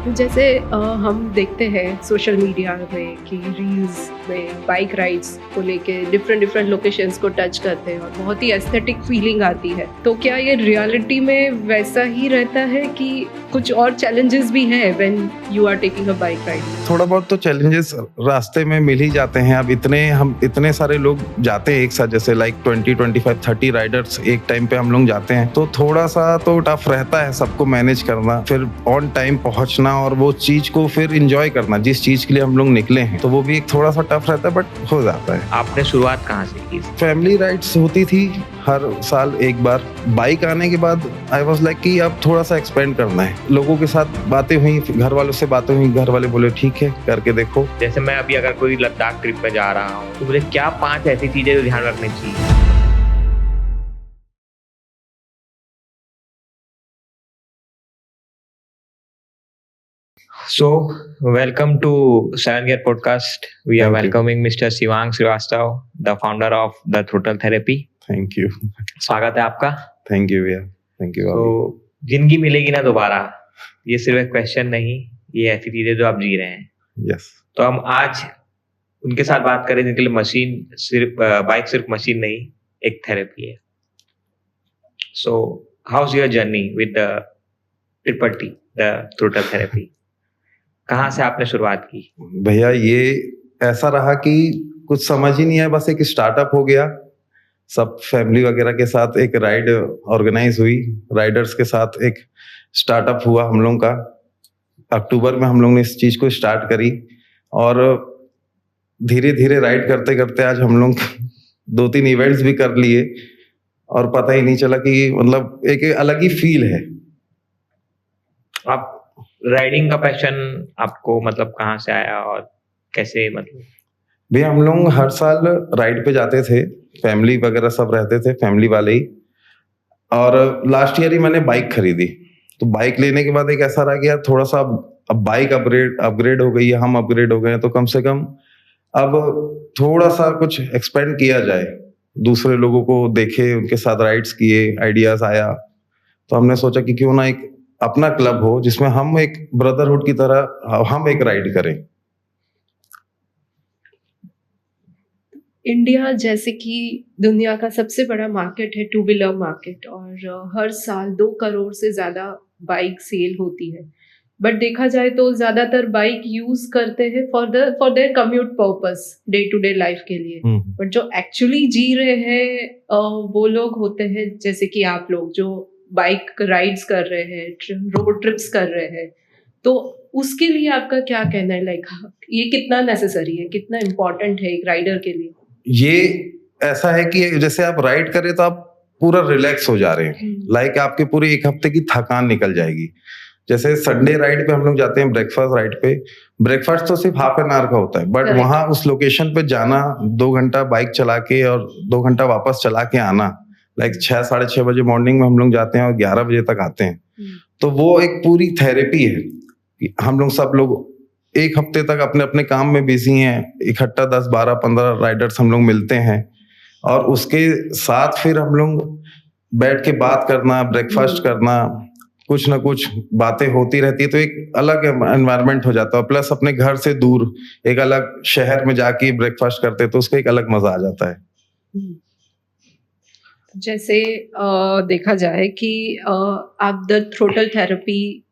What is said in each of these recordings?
जैसे हम देखते हैं सोशल मीडिया में कि रील्स में बाइक राइड्स को लेके डिफरेंट डिफरेंट लोकेशंस को टच करते हैं और बहुत ही एस्थेटिक फीलिंग आती है। तो क्या ये रियलिटी में वैसा ही रहता है कि कुछ और चैलेंजेस भी हैं when you are taking a bike ride? थोड़ा बहुत तो चैलेंजेस रास्ते में मिल ही जाते हैं। अब हम इतने सारे लोग जाते हैं एक साथ, जैसे लाइक 20, 25, 30 राइडर्स एक टाइम पे हम लोग जाते हैं, तो थोड़ा सा तो टफ रहता है सबको मैनेज करना, फिर ऑन टाइम पहुंचना और वो चीज को फिर एंजॉय करना जिस चीज के लिए हम लोग निकले हैं। तो वो भी एक थोड़ा सा टफ रहता है, बट हो जाता है। आपने शुरुआत कहाँ से की? फैमिली राइड्स होती थी हर साल एक बार। बाइक आने के बाद आई वाज लाइक कि अब थोड़ा सा एक्सपेंड करना है। लोगों के साथ बातें हुई, घर वालों से बातें हुई, घर वाले बोले ठीक है करके देखो। जैसे मैं अभी अगर कोई लद्दाख ट्रिप पे जा रहा हूँ तो मुझे क्या 5 ऐसी चीजें जो ध्यान रखनी चाहिए? So, welcome to Seven Gear Podcast. We are Thank you. welcoming Mr. Shivang Srivastav, the founder of the Throttle Therapy. Thank you. स्वागत है आपका। थैंक यू भैया, थैंक यू। तो जिंदगी मिलेगी ना दोबारा, ये सिर्फ एक क्वेश्चन नहीं, ये ऐसी चीजें जो आप जी रहे हैं। यस। तो हम आज उनके साथ बात करें जिनके लिए मशीन सिर्फ बाइक सिर्फ मशीन नहीं, एक थेरेपी है। So how is your journey with the triple T, the throttle therapy? कहाँ से आपने शुरुआत की? भैया ये ऐसा रहा कि कुछ समझ ही नहीं आया, बस एक स्टार्टअप हो गया। सब फैमिली वगैरह के साथ एक राइड ऑर्गेनाइज हुई, राइडर्स के साथ एक स्टार्टअप हुआ हम लोग का। अक्टूबर में हम लोग ने इस चीज को स्टार्ट करी और धीरे धीरे राइड करते करते आज हम लोग 2-3 इवेंट्स भी कर लिए और पता ही नहीं चला कि मतलब एक अलग ही फील है। आप राइडिंग का पैशन आपको मतलब कहाँ से आया और कैसे? मतलब भैया हम लोग हर साल राइड पे जाते थे, फैमिली वगैरह सब रहते थे, फैमिली वाले ही। और लास्ट ईयर ही मैंने बाइक खरीदी। तो बाइक लेने के बाद एक ऐसा रहा कि यार थोड़ा सा अब बाइक अपग्रेड हो गई है, हम अपग्रेड हो गए हैं, तो कम से कम अब थोड़ा सा कुछ एक्सपेंड किया जाए, दूसरे लोगों को देखे, उनके साथ राइड्स किए, आइडियाज आया। तो हमने सोचा कि क्यों ना एक अपना क्लब हो जिसमें हम एक ब्रदरहुड की तरह हम एक राइड करें। इंडिया जैसे कि दुनिया का सबसे बड़ा मार्केट है, टू व्हीलर मार्केट, और हर साल 2 करोड़ से ज़्यादा बाइक सेल होती है। बट देखा जाए तो ज़्यादातर बाइक यूज़ करते हैं for their commute purpose, day to day life के लिए। बट जो एक्चुअली जी रहे हैं वो लोग होते हैं जैसे कि आप लोग जो बाइक राइड्स कर रहे हैं, रोड ट्रिप्स कर रहे हैं। तो उसके लिए आपका क्या कहना है? लाइक ये कितना नेसेसरी है, कितना इम्पोर्टेंट है एक राइडर के लिए? ये ऐसा है कि जैसे आप राइड करें तो आप पूरा रिलैक्स हो जा रहे हैं, लाइक आपके पूरे एक हफ्ते की थकान निकल जाएगी। जैसे संडे राइड पे हम लोग जाते हैं, ब्रेकफास्ट राइड पे। ब्रेकफास्ट तो सिर्फ हाफ एन आवर का होता है, बट वहां उस लोकेशन पे जाना, 2 घंटा बाइक चला के और 2 घंटा वापस चला के आना, लाइक 6, 6:30 बजे मॉर्निंग में हम लोग जाते हैं और 11 बजे तक आते हैं। तो वो एक पूरी थेरेपी है। हम लोग सब लोग एक हफ्ते तक अपने अपने काम में बिजी हैं, इकट्ठा 10, 12, 15 राइडर्स हम लोग मिलते हैं और उसके साथ फिर हम लोग बैठ के बात करना, ब्रेकफास्ट करना, कुछ ना कुछ बातें होती रहती है। तो एक अलग एनवायरनमेंट हो जाता है। प्लस अपने घर से दूर एक अलग शहर में जाके ब्रेकफास्ट करते हैं तो उसका एक अलग मजा आ जाता है। जैसे देखा जाए कि आप द थ्रोटल थेरेपी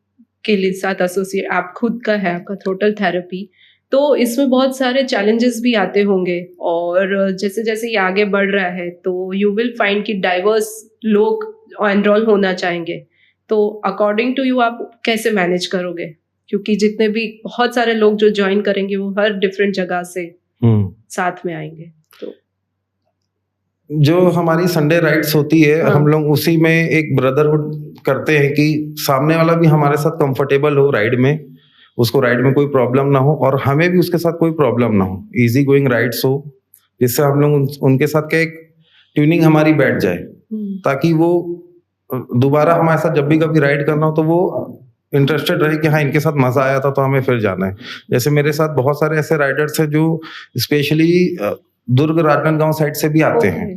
के लिए साथ एसोसिएट, आप खुद का है आपका थ्रोटल थेरेपी, तो इसमें बहुत सारे चैलेंजेस भी आते होंगे। और जैसे जैसे ये आगे बढ़ रहा है तो यू विल फाइंड कि डाइवर्स लोग एनरोल होना चाहेंगे। तो अकॉर्डिंग टू यू आप कैसे मैनेज करोगे? क्योंकि जितने भी बहुत सारे लोग जो ज्वाइन करेंगे वो हर डिफरेंट जगह से साथ में आएंगे। तो जो हमारी संडे राइड्स होती है, हम लोग उसी में एक ब्रदरहुड करते हैं कि सामने वाला भी हमारे साथ कंफर्टेबल हो राइड में, उसको राइड में कोई प्रॉब्लम ना हो और हमें भी उसके साथ कोई प्रॉब्लम ना हो, इजी गोइंग राइड्स हो, जिससे हम लोग उनके साथ का एक ट्यूनिंग हमारी बैठ जाए, ताकि वो दोबारा हमारे साथ जब भी कभी राइड करना हो तो वो इंटरेस्टेड रहे कि हाँ इनके साथ मजा आया था तो हमें फिर जाना है। जैसे मेरे साथ बहुत सारे ऐसे राइडर्स हैं जो स्पेशली दुर्ग राजनांदगांव साइड से भी आते हैं।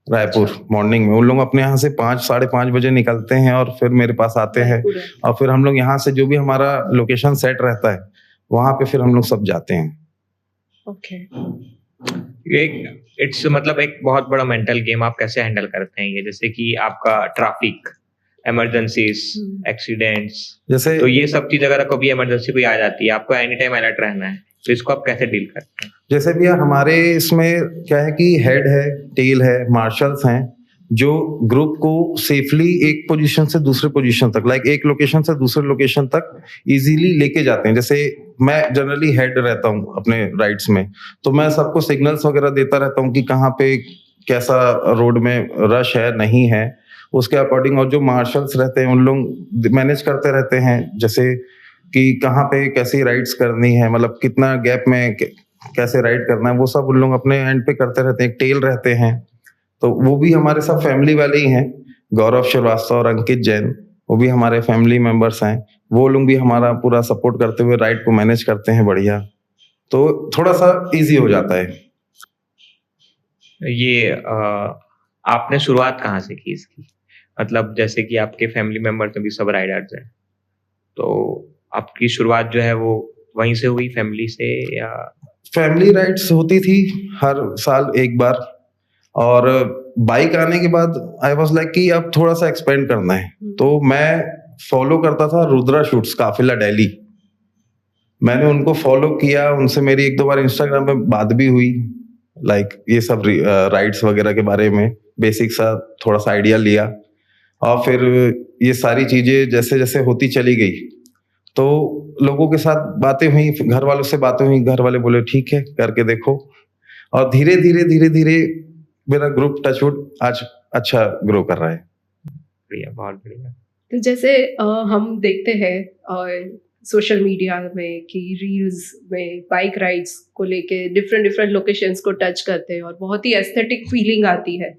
रायपुर मॉर्निंग में। उन लोग अपने यहाँ से 5 साढ़े 5 बजे निकलते हैं और फिर मेरे पास आते हैं, और फिर हम लोग यहाँ से जो भी हमारा लोकेशन सेट रहता है वहाँ पे फिर हम लोग सब जाते हैं। ओके। इट्स मतलब एक बहुत बड़ा मेंटल गेम। आप कैसे हैंडल करते हैं ये, जैसे कि आपका ट्रैफिक, इमरजेंसीज, एक्सीडेंट्स, जैसे तो ये सब चीज अगर कभी इमरजेंसी कोई आ जाती है, आपको एनी टाइम अलर्ट रहना है, तो इसको आप कैसे डील करते हैं? जैसे भैया हमारे इसमें क्या है कि हेड है, टेल है, मार्शल्स हैं जो ग्रुप को सेफली एक पोजीशन से दूसरे पोजीशन तक, लाइक एक लोकेशन से दूसरे लोकेशन तक इजीली लेके जाते हैं। जैसे मैं जनरली हेड रहता हूँ अपने राइड्स में, तो मैं सबको सिग्नल्स वगैरह देता रहता हूँ कि कहाँ पे कैसा रोड में रश है, नहीं है, उसके अकॉर्डिंग। और जो मार्शल्स रहते हैं उन लोग मैनेज करते रहते हैं, जैसे कि कहाँ पे कैसी राइड्स करनी है, मतलब कितना गैप में कैसे राइड करना है, वो सब उन लोग अपने एंड पे करते रहते हैं। एक टेल रहते हैं, तो वो भी हमारे सब फैमिली वाले ही हैं, गौरव श्रीवास्तव और अंकित जैन, वो भी हमारे फैमिली मेंबर्स हैं। वो लोग भी हमारा पूरा सपोर्ट करते हुए राइड को मैनेज करते हैं बढ़िया, तो थोड़ा सा इजी हो जाता है। ये आपने शुरुआत कहाँ से की इसकी? मतलब जैसे कि आपके फैमिली मेंबर्स में भी सब राइडर्स हैं, तो आपकी शुरुआत जो है वो वहीं से हुई, फैमिली से, या? फैमिली राइड्स होती थी हर साल एक बार, और बाइक आने के बाद आई वाज लाइक कि अब थोड़ा सा एक्सपेंड करना है, तो मैं फॉलो करता था रुद्रा शूट्स, काफिला दिल्ली। मैंने उनको फॉलो किया, उनसे मेरी 1-2 बार इंस्टाग्राम पे बात भी हुई, लाइक ये सब राइड्स वगैरह के बारे में बेसिक सा थोड़ा सा आइडिया लिया, और फिर ये सारी चीजें जैसे जैसे होती चली गई, तो लोगों के साथ बातें हुई, घर वालों से बातें हुई, घर वाले बोले ठीक है करके देखो, और धीरे धीरे मेरा ग्रुप टचवुड आज अच्छा ग्रो कर रहा है। बढ़िया, बहुत बढ़िया। तो जैसे हम देखते हैं सोशल मीडिया में कि रील्स में बाइक राइड्स को लेके डिफरेंट लोकेशंस को टच करते हैं और बहुत ही एस्थेटिक फीलिंग आती है,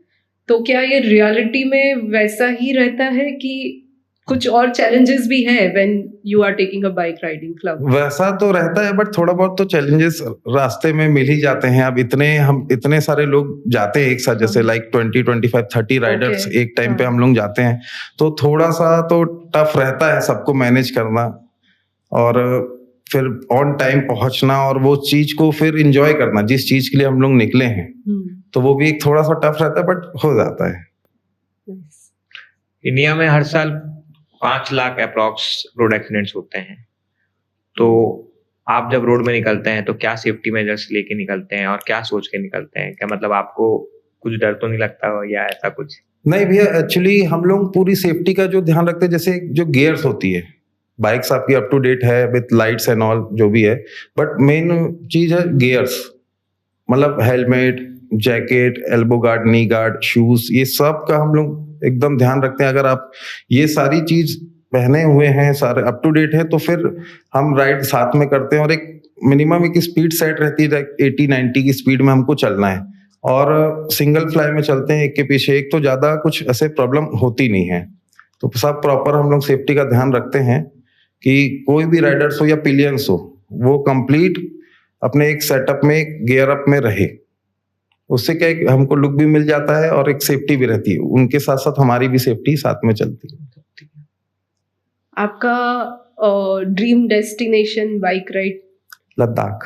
तो क्या ये रियलिटी में वैसा ही रहता है कि कुछ और चैलेंजेस भी है when you are taking a bike riding club? वैसा तो रहता है, बट थोड़ा बहुत तो चैलेंजेस रास्ते में मिल ही जाते हैं। अब हम इतने सारे लोग जाते हैं एक साथ, जैसे लाइक 20-25-30 राइडर्स एक टाइम पे हम लोग जाते हैं, तो थोड़ा सा तो टफ रहता है सबको मैनेज करना, और फिर ऑन टाइम पहुंचना, और वो चीज को फिर एंजॉय करना जिस चीज के लिए हम लोग निकले हैं, तो वो भी एक थोड़ा सा टफ रहता है, बट हो जाता है। इंडिया में हर साल 5 लाख अप्रॉक्स रोड एक्सीडेंट्स होते हैं, तो आप जब रोड में निकलते हैं तो क्या सेफ्टी मेजर्स लेके निकलते हैं और क्या सोच के निकलते हैं? क्या मतलब आपको कुछ डर तो नहीं लगता या ऐसा कुछ? नहीं भैया, एक्चुअली हम लोग पूरी सेफ्टी का जो ध्यान रखते हैं, जैसे जो गियर्स होती है, बाइक्स आपकी अप टू डेट है विथ लाइट्स एंड ऑल जो भी है, बट मेन चीज है गियर्स, मतलब हेलमेट, जैकेट, एल्बो गार्ड, नी गार्ड, शूज, ये सब का हम लोग एकदम ध्यान रखते हैं। अगर आप ये सारी चीज पहने हुए हैं, सारे अप टू डेट है, तो फिर हम राइड साथ में करते हैं, और एक मिनिमम एक स्पीड सेट रहती है, 80-90 की स्पीड में हमको चलना है, और सिंगल फ्लाई में चलते हैं, एक के पीछे एक, तो ज्यादा कुछ ऐसे प्रॉब्लम होती नहीं है। तो सब प्रॉपर हम लोग सेफ्टी का ध्यान रखते हैं कि कोई भी राइडर्स हो या पिलियंस हो, वो कंप्लीट अपने एक सेटअप में, गियर अप में रहे। उससे क्या है, हमको लुक भी मिल जाता है और एक सेफ्टी भी रहती है, उनके साथ साथ हमारी भी सेफ्टी साथ में चलती है। आपका dream destination bike ride? Ladakh.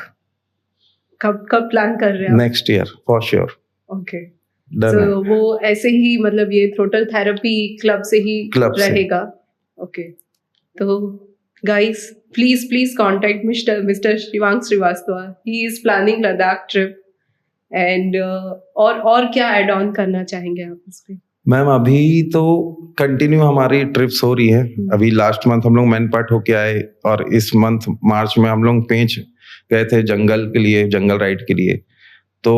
कब प्लान कर रहे हैं? Next year for sure. Okay, तो वो ऐसे ही, मतलब ये थ्रोटल थेरेपी क्लब से ही रहेगा? ओके, तो guys please contact mister Shivang Srivastava, he is planning Ladakh trip. And और क्या ऐड ऑन करना चाहेंगे आप इस पे? मैम अभी तो कंटिन्यू हमारी ट्रिप्स हो रही है। अभी लास्ट मंथ हम लोग मैन पार्ट होके आए, और इस मंथ मार्च में हम लोग पेंच गए थे जंगल के लिए, जंगल राइड के लिए। तो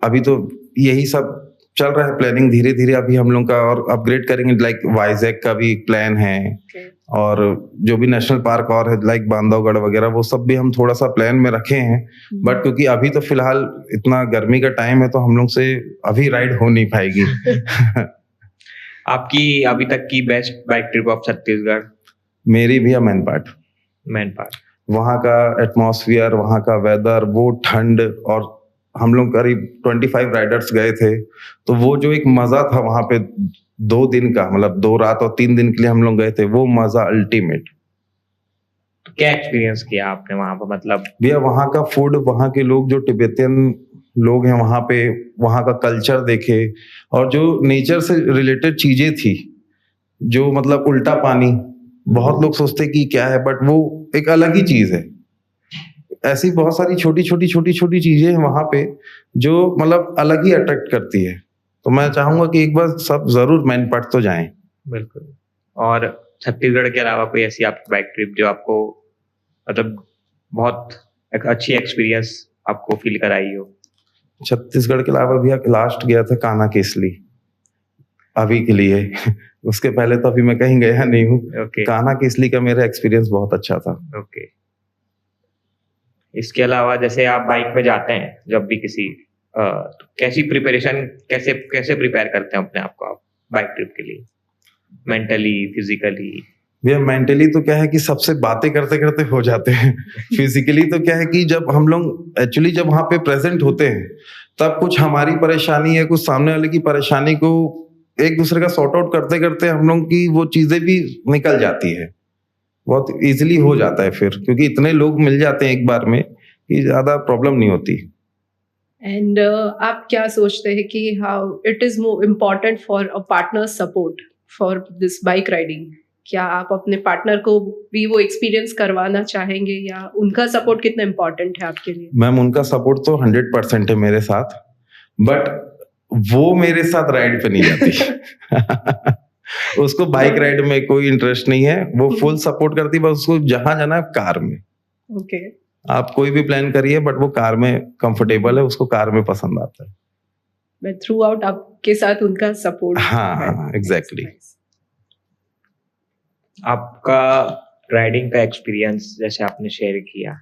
अभी तो यही सब चल रहा है प्लानिंग, धीरे धीरे अभी हम लोग का और अपग्रेड करेंगे, लाइक वाइजैक का भी प्लान है। और जो भी नेशनल पार्क और है लाइक बांधवगढ़ वगैरह, वो सब भी हम थोड़ा सा प्लान में रखे हैं। बट क्योंकि अभी तो फिलहाल इतना गर्मी का टाइम है, तो हम लोग से अभी राइड हो नहीं पाएगी। आपकी अभी तक की best bike trip of Chhattisgarh? मेरी भी है मैन पार्ट। वहाँ का एटमॉस्फेयर, वहाँ का वेदर, वो ठंड, और हम लोग करीब 25 राइडर्स गए थे, तो वो जो एक मजा था वहां पे 2 दिन का, मतलब 2 रात और 3 दिन के लिए हम लोग गए थे, वो मजा अल्टीमेट। तो क्या एक्सपीरियंस किया आपने वहां पर, मतलब? भैया वहाँ का फूड, वहाँ के लोग जो तिब्बतियन लोग हैं वहाँ पे, वहाँ का कल्चर देखे, और जो नेचर से रिलेटेड चीजें थी, जो मतलब उल्टा पानी, बहुत लोग सोचते कि क्या है, बट वो एक अलग ही चीज है। ऐसी बहुत सारी छोटी छोटी चीजें हैं वहाँ पे जो मतलब अलग ही अट्रैक्ट करती है। तो मैं चाहूंगा कि एक बार सब जरूर मैनपाट तो जाएं। बिल्कुल। और छत्तीसगढ़ के अलावा कोई ऐसी आपकी बाइक ट्रिप जो आपको मतलब बहुत एक अच्छी एक्सपीरियंस आपको फील कराई हो? छत्तीसगढ़ के अलावा भी लास्ट गया था कान्हा केसली, अभी के लिए। उसके पहले तो अभी मैं कहीं गया नहीं हूँ। ओके। कान्हा केसली का मेरा एक्सपीरियंस बहुत अच्छा था। ओके। इसके अलावा जैसे आप बाइक पे जाते हैं जब भी किसी तो कैसी प्रिपरेशन, कैसे प्रिपेयर करते हैं अपने आप को आप बाइक ट्रिप के लिए, मेंटली, फिजिकली? भैया मेंटली तो क्या है कि सबसे बातें करते करते हो जाते हैं। फिजिकली तो क्या है कि जब हम लोग एक्चुअली जब वहां पे प्रेजेंट होते हैं, तब कुछ हमारी परेशानी है, कुछ सामने वाले की परेशानी को एक दूसरे का सॉर्ट आउट करते करते हम लोग की वो चीजें भी निकल जाती है, बहुत इजीली हो जाता है फिर, क्योंकि इतने लोग मिल जाते हैं एक बार में कि ज्यादा प्रॉब्लम नहीं होती। एंड आप क्या सोचते हैं कि how it is more important for a partner support for this bike riding? क्या आप अपने पार्टनर को भी वो एक्सपीरियंस करवाना चाहेंगे, या उनका सपोर्ट कितना इम्पोर्टेंट है आपके लिए? मैम उनका सपोर्ट तो 100% है मेरे साथ, बट वो मेरे साथ राइड पे नहीं जाती। उसको बाइक राइड में कोई इंटरेस्ट नहीं है, वो फुल सपोर्ट करती है, बस उसको जहां जाना है कार में। ओके। आप कोई भी प्लान करिए, बट वो कार में कंफर्टेबल है, उसको कार में पसंद आता है। बट थ्रू आउट आपके साथ उनका सपोर्ट है। हाँ, एग्जैक्टली। आपका राइडिंग का एक्सपीरियंस जैसे आपने शेयर किया,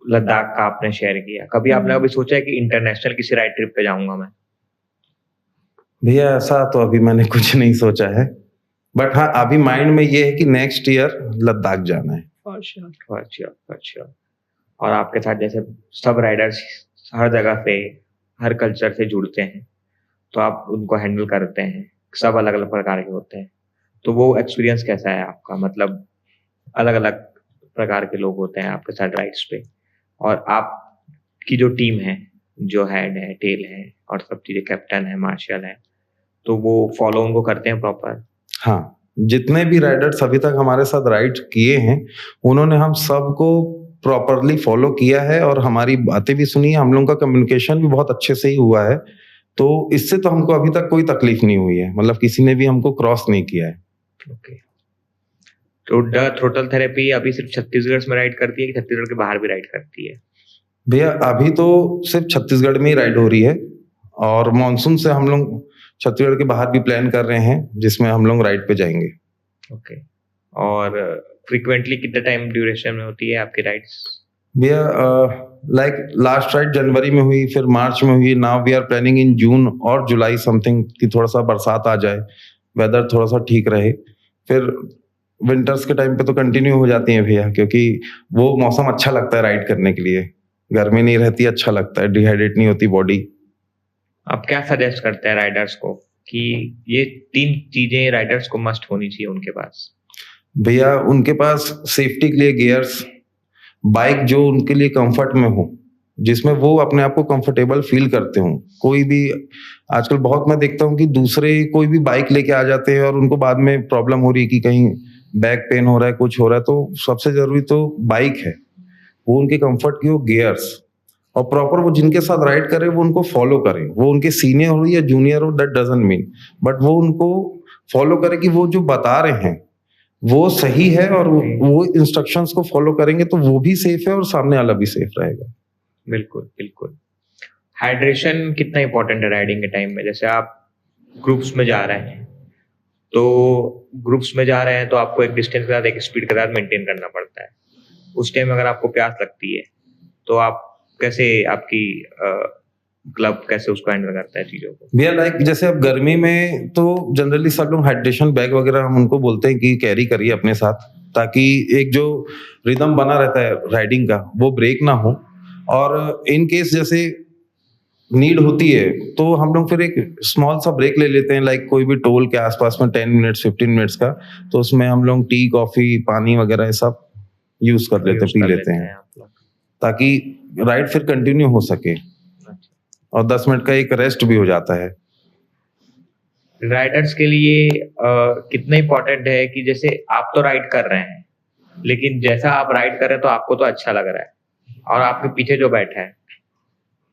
लद्दाख का आपने शेयर किया, कभी आपने कभी सोचा है कि इंटरनेशनल किसी राइड ट्रिप पे जाऊंगा मैं? भैया ऐसा तो अभी मैंने कुछ नहीं सोचा है, बट हाँ अभी माइंड में ये है कि नेक्स्ट ईयर लद्दाख जाना है। For sure. For sure, for sure. और आपके साथ जैसे सब राइडर्स हर जगह से, हर कल्चर से जुड़ते हैं, तो आप उनको हैंडल करते हैं, सब अलग अलग प्रकार के होते हैं, तो वो एक्सपीरियंस कैसा है आपका? मतलब अलग अलग प्रकार के लोग होते हैं आपके साथ राइड्स पे, और आपकी जो टीम है, जो हेड है, टेल है, और सब चीजें, कैप्टन है, मार्शल है, तो वो फॉलो उनको करते हैं प्रॉपर? हाँ, जितने भी राइडर्स अभी तक हमारे साथ राइड किए हैं, उन्होंने हम सबको प्रॉपरली फॉलो किया है, और हमारी बातें भी सुनी है, हम लोगों का कम्युनिकेशन भी बहुत अच्छे से ही हुआ है, तो इससे तो हमको अभी तक कोई तकलीफ नहीं हुई है, मतलब किसी ने भी हमको क्रॉस नहीं किया है। ओके। तो द थ्रोटल थेरेपी अभी सिर्फ छत्तीसगढ़ में राइड करती है कि छत्तीसगढ़ के बाहर भी राइड करती है? भैया अभी तो सिर्फ छत्तीसगढ़ में ही राइड हो रही है, और मॉनसून से हम लोग छत्तीसगढ़ के बाहर भी प्लान कर रहे हैं, जिसमें हम लोग राइड पे जाएंगे। ओके। और फ्रीक्वेंटली कितने टाइम ड्यूरेशन में होती है आपकी राइड्स? भैया लाइक लास्ट राइड जनवरी में हुई, फिर मार्च में हुई, now we are planning in June और जुलाई समथिंग, कि थोड़ा सा बरसात आ जाए, वेदर थोड़ा सा ठीक रहे, फिर विंटर्स के टाइम पे तो कंटिन्यू हो जाती है भैया, क्योंकि वो मौसम अच्छा लगता है राइड करने के लिए, गर्मी नहीं रहती, अच्छा लगता है, डिहाइड्रेट नहीं होती बॉडी। आप क्या सजेस्ट करते हैं राइडर्स को कि ये 3 चीजें राइडर्स को मस्ट होनी चाहिए उनके पास? भैया उनके पास सेफ्टी के लिए गियर्स, बाइक जो उनके लिए कंफर्ट में हो, जिसमें वो अपने आप को कंफर्टेबल फील करते हो। कोई भी आजकल बहुत मैं देखता हूँ कि दूसरे कोई भी बाइक लेके आ जाते हैं और उनको बाद में प्रॉब्लम हो रही है कि कहीं बैक पेन हो रहा है, कुछ हो रहा है, तो सबसे जरूरी तो बाइक है, वो उनके कंफर्ट की हो गियर्स, और प्रॉपर वो जिनके साथ राइड करे वो उनको फॉलो करें, वो उनके सीनियर हो या जूनियर हो, दैट डजंट मीन, बट वो उनको फॉलो करे कि वो जो बता रहे हैं वो सही है, और वो इंस्ट्रक्शंस को फॉलो करेंगे तो वो भी सेफ है और सामने वाला भी सेफ रहेगा। बिल्कुल, बिल्कुल। हाइड्रेशन कितना इंपॉर्टेंट है राइडिंग के टाइम में? जैसे आप ग्रुप्स में जा रहे हैं, तो ग्रुप्स में जा रहे हैं तो आपको एक डिस्टेंस के साथ, एक स्पीड के साथ मेंटेन करना पड़ता है। उस टाइम अगर आपको प्यास लगती है तो आप कैसे, आपकी क्लब कैसे उसको हैंडल करता है चीजों को? भैया लाइक जैसे अब गर्मी में तो जनरली सब लोग हाइड्रेशन बैग वगैरह हम उनको बोलते हैं कि कैरी करिए अपने साथ, ताकि एक जो रिदम बना रहता है राइडिंग का वो ब्रेक ना हो, और इन केस जैसे नीड होती है तो हम लोग फिर एक स्मॉल सा ब्रेक ले लेते हैं, लाइक कोई भी टोल के आसपास में 10 मिनट्स 15 मिनट्स का, तो उसमें हम लोग टी कॉफी पानी वगैरह ये सब यूज कर लेते पी लेते हैं आप लोग। ताकि राइड फिर कंटिन्यू हो सके और 10 मिनट का एक रेस्ट भी हो जाता है। राइडर्स के लिए कितना इम्पोर्टेंट है कि जैसे आप तो राइड कर रहे हैं, लेकिन जैसा आप राइड कर रहे हैं तो आपको तो अच्छा लग रहा है और आपके पीछे जो बैठा है,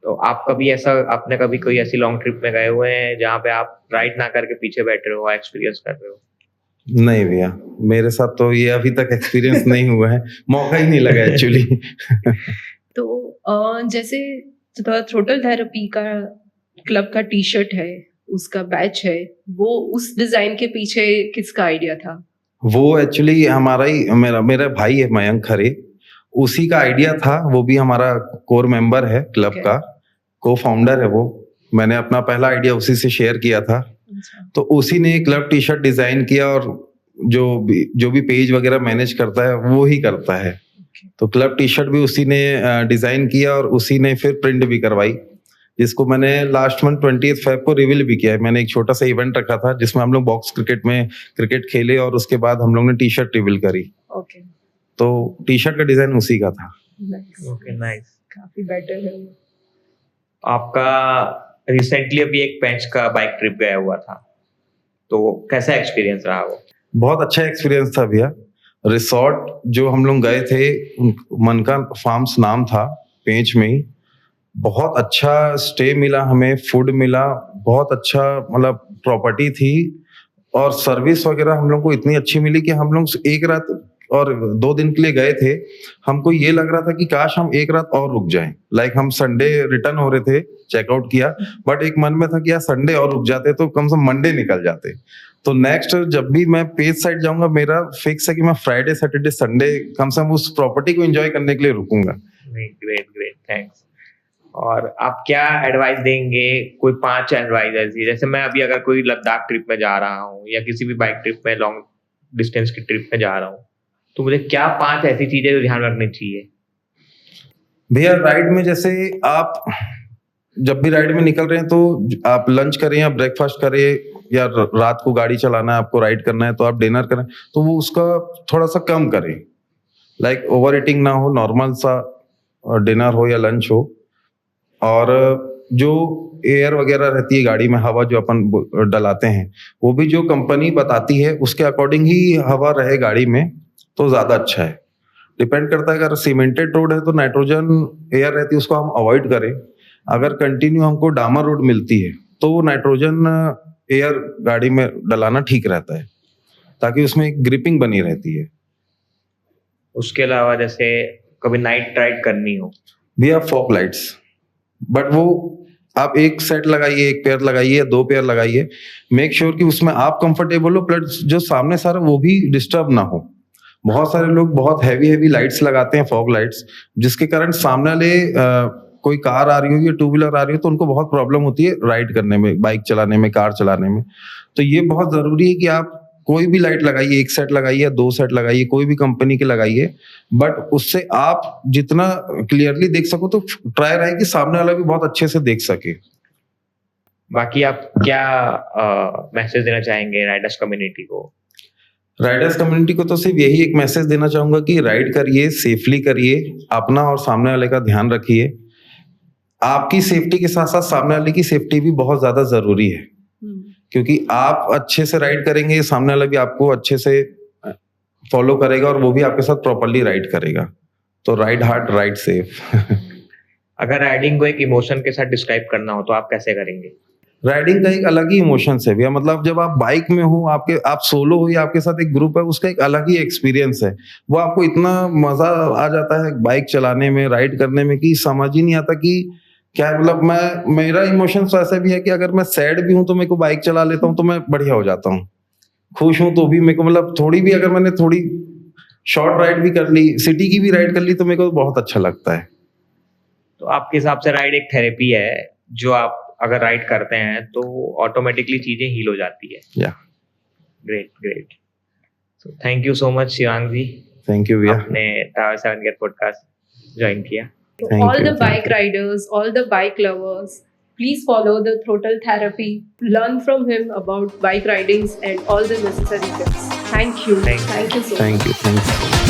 तो आप कभी ऐसा आपने कभी कोई ऐसी लॉन्ग ट्रिप में गए हुए हैं जहाँ पे आप राइड ना करके पीछे बैठ रहे हो, एक्सपीरियंस कर रहे हो? नहीं भैया, मेरे साथ तो ये अभी तक एक्सपीरियंस नहीं हुआ है, मौका ही नहीं लगा एक्चुअली। तो जैसे थ्रोटल थेरेपी का क्लब का टी शर्ट है, उसका बैच है, वो उस डिजाइन के पीछे किसका आइडिया था? वो एक्चुअली हमारा ही मेरा भाई है मयंक खरे, उसी का आइडिया था। वो भी हमारा कोर मेंबर है क्लब Okay. का, को फाउंडर है वो। मैंने अपना पहला आइडिया उसी से शेयर किया था, अच्छा। तो उसी ने क्लब टी शर्ट डिजाइन किया और जो भी पेज वगैरह मैनेज करता है वो ही करता है। तो क्लब टी शर्ट भी उसी ने डिजाइन किया और उसी ने फिर प्रिंट भी करवाई, जिसको मैंने लास्ट मंथ 20 फेब को रिवील भी किया है। मैंने एक छोटा सा इवेंट रखा था जिसमें हम लोग बॉक्स क्रिकेट में क्रिकेट खेले और उसके बाद हम लोग ने टी शर्ट रिवील करी। ओके। तो टी शर्ट का डिजाइन उसी का था। Okay, nice. काफी बेटर है। आपका रिसेंटली अभी एक पेंच का बाइक ट्रिप गया हुआ था, तो कैसा एक्सपीरियंस रहा वो? बहुत अच्छा एक्सपीरियंस था भैया। रिसोर्ट जो हम लोग गए थे, मनका फार्म्स नाम था, पेंच में ही। बहुत अच्छा स्टे मिला हमें, फूड मिला, बहुत अच्छा मतलब प्रॉपर्टी थी और सर्विस वगैरह हम लोग को इतनी अच्छी मिली कि हम लोग एक रात और 2 दिन के लिए गए थे। हमको ये लग रहा था कि काश हम एक रात और रुक जाएं। लाइक हम संडे रिटर्न हो रहे थे, चेकआउट किया, बट एक मन में था कि यार संडे और रुक जाते तो कम से कम मंडे निकल जाते। तो नेक्स्ट जब भी मैं पेज साइड जाऊंगा, मेरा फिक्स है कि मैं फ्राइडे सैटरडे संडे कम से कम उस प्रॉपर्टी को एंजॉय करने के लिए रुकूंगा। Great great, thanks. और आप क्या एडवाइस देंगे, कोई 5 एडवाइस ऐसी, जैसे मैं अभी अगर कोई लद्दाख ट्रिप में जा रहा हूँ या किसी भी बाइक ट्रिप में लॉन्ग डिस्टेंस की ट्रिप में जा रहा हूँ, तो मुझे क्या 5 ऐसी चीजें जो ध्यान रखनी चाहिए? भैया राइड में जैसे आप जब भी राइड में निकल रहे हैं तो आप लंच करें या ब्रेकफास्ट करें, या रात को गाड़ी चलाना है आपको, राइड करना है तो आप डिनर करें, तो वो उसका थोड़ा सा कम करें। लाइक ओवर ईटिंग ना हो, नॉर्मल सा डिनर हो या लंच हो। और जो एयर वगैरह रहती है गाड़ी में, हवा जो अपन डलाते हैं, वो भी जो कंपनी बताती है उसके अकॉर्डिंग ही हवा रहे गाड़ी में तो ज्यादा अच्छा है। डिपेंड करता है, अगर सीमेंटेड रोड है तो नाइट्रोजन एयर रहती है उसको हम अवॉइड करें। अगर कंटिन्यू हमको डामर रोड मिलती है तो वो नाइट्रोजन एयर गाड़ी में डलाना ठीक रहता है, ताकि उसमें एक ग्रिपिंग बनी रहती है। उसके अलावा जैसे कभी नाइट राइड करनी हो, भी आप फॉग लाइट्स, बट वो आप एक सेट लगाइए, एक पेयर लगाइए, 2 पेयर लगाइए। मेक श्योर कि उसमें आप कंफर्टेबल हो, प्लस जो सामने सारा वो भी डिस्टर्ब ना हो। बहुत सारे लोग बहुत हैवी लाइट्स लगाते हैं, फॉग लाइट्स, जिसके कारण सामने वाले कोई कार आ रही हो या 2 व्हीलर आ रही हो तो उनको बहुत प्रॉब्लम होती है राइड करने में, बाइक चलाने में, कार चलाने में। तो ये बहुत जरूरी है कि आप कोई भी लाइट लगाइए, 1 सेट लगाइए, 2 सेट लगाइए, कोई भी कंपनी के लगाइए, बट उससे आप जितना क्लियरली देख सको तो ट्राई रहे कि सामने वाला भी बहुत अच्छे से देख सके। बाकी आप क्या मैसेज देना चाहेंगे राइडर्स कम्युनिटी को? राइडर्स कम्युनिटी को तो सिर्फ यही एक मैसेज देना चाहूंगा कि राइड करिए, सेफली करिए, अपना और सामने वाले का ध्यान रखिए। आपकी सेफ्टी के साथ साथ सामने वाले की सेफ्टी भी बहुत ज्यादा जरूरी है, क्योंकि आप अच्छे से राइड करेंगे, सामने वाला भी आपको अच्छे से फॉलो करेगा और वो भी आपके साथ प्रॉपर्ली राइड करेगा। तो राइड हार्ड, राइड सेफ। अगर राइडिंग को एक इमोशन के साथ डिस्क्राइब करना हो तो आप कैसे करेंगे? राइडिंग का एक अलग ही इमोशन है भैया। मतलब जब आप बाइक में हो, आप सोलो हो या आपके साथ एक ग्रुप है, उसका एक अलग ही एक्सपीरियंस है। वो आपको इतना मजा आ जाता है बाइक चलाने में, राइड करने में, कि समझ ही नहीं आता कि क्या है। मतलब मेरा इमोशन तो ऐसा भी है कि अगर मैं सैड भी हूं तो मेरे को बाइक चला लेता हूं तो मैं बढ़िया हो जाता हूँ। खुश हूं तो भी मेरे को, मतलब थोड़ी भी अगर मैंने थोड़ी शॉर्ट राइड भी कर ली, सिटी की भी राइड कर ली, तो मेरे को बहुत अच्छा लगता है। तो आपके हिसाब से राइड एक थेरेपी है, जो आप अगर राइड करते हैं तो ऑटोमेटिकली चीजें हील हो जाती है। Yeah great great. So thank you so much Shivang ji, thank you भैया, आपने ट्रैवल 7 गेट पॉडकास्ट ज्वाइन किया। all the bike riders, all the bike lovers, please follow the throttle therapy. Learn from him about bike ridings and all the necessary tips. Thank you. Thank you. Thank you so much. Thank you.